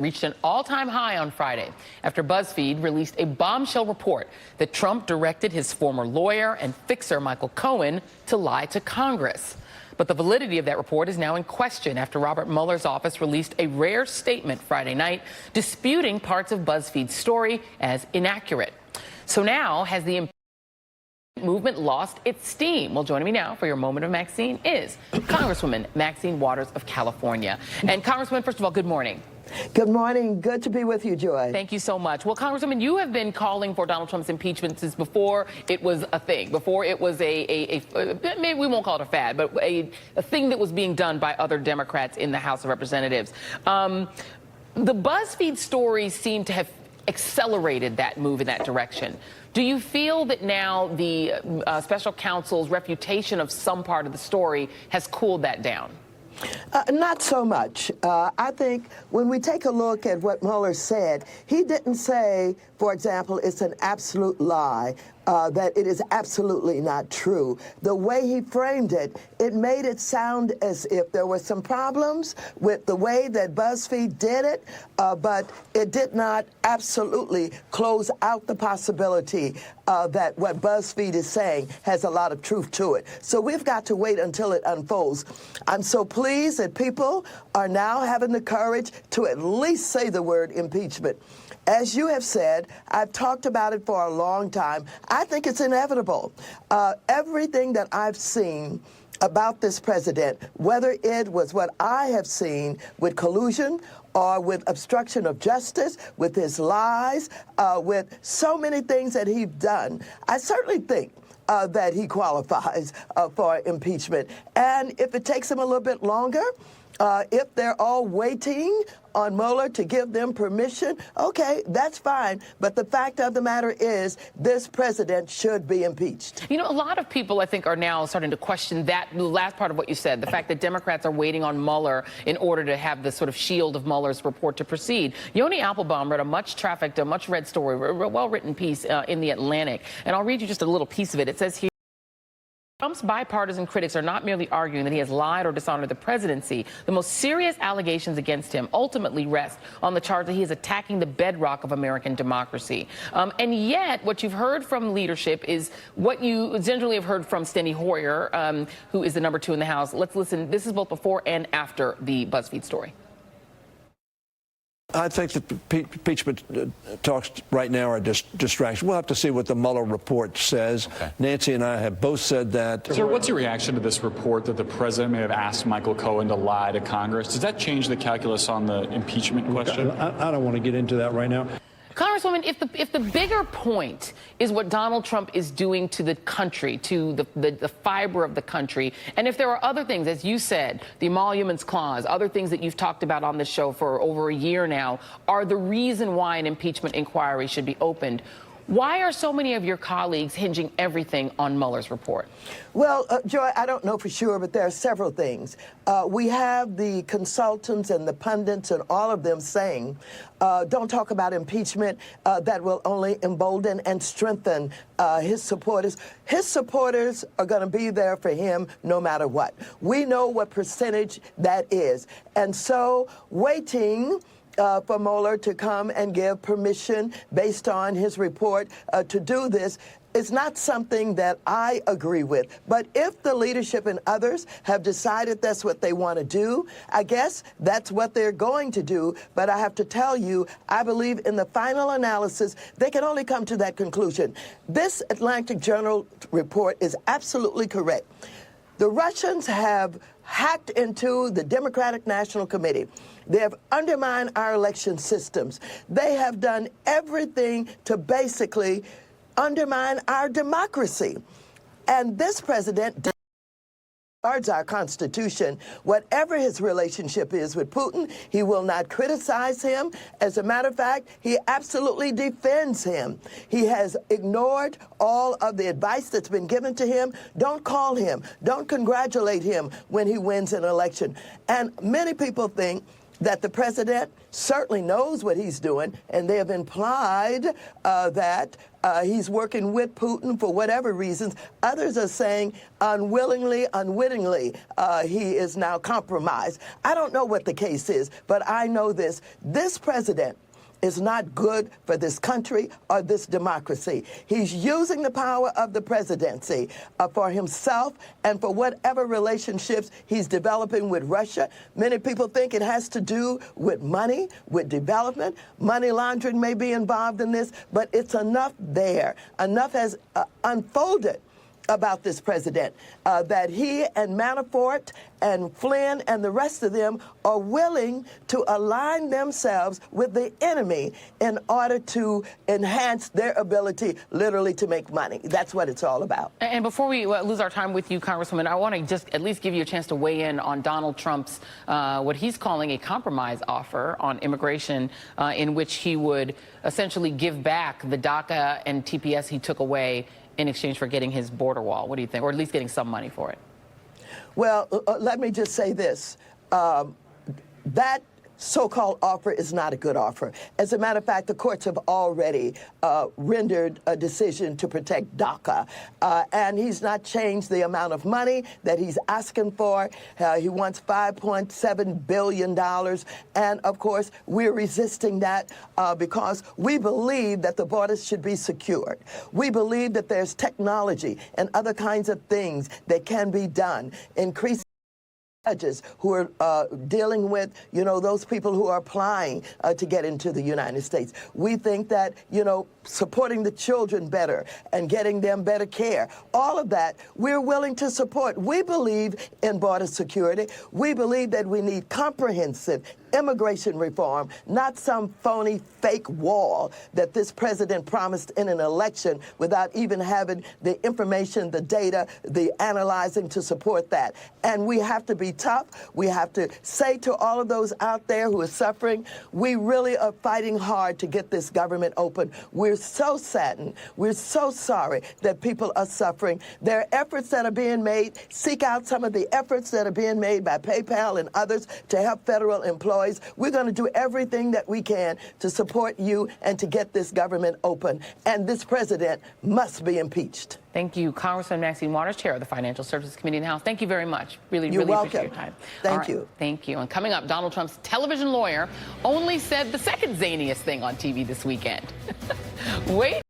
reached an all-time high on Friday after BuzzFeed released a bombshell report that Trump directed his former lawyer and fixer Michael Cohen to lie to Congress. But the validity of that report is now in question after Robert Mueller's office released a rare statement Friday night disputing parts of BuzzFeed's story as inaccurate. So now, has the movement lost its steam? Well, joining me now for your moment of Maxine is Congresswoman Maxine Waters of California. And Congresswoman, first of all, good morning. Good morning. Good to be with you, Joy. Thank you so much. Well, Congresswoman, you have been calling for Donald Trump's impeachment since before it was a thing, before it was maybe we won't call it a fad, but a thing that was being done by other Democrats in the House of Representatives. The BuzzFeed stories seem to have accelerated that move in that direction. Do you feel that now the special counsel's refutation of some part of the story has cooled that down? Not so much. I think when we take a look at what Mueller said, he didn't say, for example, it's an absolute lie, that it is absolutely not true. The way he framed it, it made it sound as if there were some problems with the way that BuzzFeed did it, but it did not absolutely close out the possibility that what BuzzFeed is saying has a lot of truth to it. So we've got to wait until it unfolds. I'm so pleased that people are now having the courage to at least say the word impeachment. As you have said, I've talked about it for a long time. I think it's inevitable. Everything that I've seen about this president, whether it was what I have seen with collusion or with obstruction of justice, with his lies, with so many things that he's done, I certainly think that he qualifies for impeachment. And if it takes him a little bit longer, if they're all waiting on Mueller to give them permission, okay, that's fine. But the fact of the matter is, this president should be impeached. You know, a lot of people, I think, are now starting to question that, the last part of what you said, the fact that Democrats are waiting on Mueller in order to have the sort of shield of Mueller's report to proceed. Yoni Applebaum read a much-trafficked, a much-read story, a well-written piece in The Atlantic. And I'll read you just a little piece of it. It says here, Trump's bipartisan critics are not merely arguing that he has lied or dishonored the presidency. The most serious allegations against him ultimately rest on the charge that he is attacking the bedrock of American democracy. And yet, what you've heard from leadership is what you generally have heard from Steny Hoyer, who is the number 2 in the House. Let's listen. This is both before and after the BuzzFeed story. I think the impeachment talks right now are just distraction. We'll have to see what the Mueller report says. Okay. Nancy and I have both said that. Sir, what's your reaction to this report that the president may have asked Michael Cohen to lie to Congress? Does that change the calculus on the impeachment question? I don't want to get into that right now. Congresswoman, if the bigger point is what Donald Trump is doing to the country, to the fiber of the country, and if there are other things, as you said, the emoluments clause, other things that you've talked about on this show for over a year now, are the reason why an impeachment inquiry should be opened, why are so many of your colleagues hinging everything on Mueller's report? Well, Joy, I don't know for sure, but there are several things. We have the consultants and the pundits and all of them saying, don't talk about impeachment. That will only embolden and strengthen his supporters. His supporters are going to be there for him no matter what. We know what percentage that is. And so waiting for Mueller to come and give permission based on his report to do this is not something that I agree with. But if the leadership and others have decided that's what they want to do, I guess that's what they're going to do. But I have to tell you, I believe in the final analysis, they can only come to that conclusion. This Atlantic Journal report is absolutely correct. The Russians have hacked into the Democratic National Committee. They have undermined our election systems. They have done everything to basically undermine our democracy. And this president guards our Constitution. Whatever his relationship is with Putin, he will not criticize him. As a matter of fact, he absolutely defends him. He has ignored all of the advice that's been given to him. Don't call him. Don't congratulate him when he wins an election. And many people think that the president certainly knows what he's doing, and they have implied that he's working with Putin for whatever reasons. Others are saying unwillingly, unwittingly, he is now compromised. I don't know what the case is, but I know this. This president is not good for this country or this democracy. He's using the power of the presidency for himself and for whatever relationships he's developing with Russia. Many people think it has to do with money, with development. Money laundering may be involved in this, but it's enough there. Enough has unfolded about this president that he and Manafort and Flynn and the rest of them are willing to align themselves with the enemy in order to enhance their ability literally to make money. That's what it's all about. And before we lose our time with you, Congresswoman, I want to just at least give you a chance to weigh in on Donald Trump's, what he's calling a compromise offer on immigration, in which he would essentially give back the DACA and TPS he took away in exchange for getting his border wall. What do you think? Or at least getting some money for it? Well, let me just say this. That so-called offer is not a good offer. As a matter of fact, the courts have already rendered a decision to protect DACA, and he's not changed the amount of money that he's asking for. He wants $5.7 billion, and of course, we're resisting that because we believe that the borders should be secured. We believe that there's technology and other kinds of things that can be done. Increase judges who are dealing with, those people who are applying to get into the United States. We think that, supporting the children better and getting them better care, all of that, we're willing to support. We believe in border security. We believe that we need comprehensive immigration reform, not some phony fake wall that this president promised in an election without even having the information, the data, the analyzing to support that. And we have to be tough. We have to say to all of those out there who are suffering, we really are fighting hard to get this government open. We're so saddened. We're so sorry that people are suffering. There are efforts that are being made. Seek out some of the efforts that are being made by PayPal and others to help federal employees. We're going to do everything that we can to support you and to get this government open. And this president must be impeached. Thank you, Congressman Maxine Waters, Chair of the Financial Services Committee in the House. Thank you very much. Really appreciate your time. Thank you. Thank you. And coming up, Donald Trump's television lawyer only said the second zaniest thing on TV this weekend. Wait.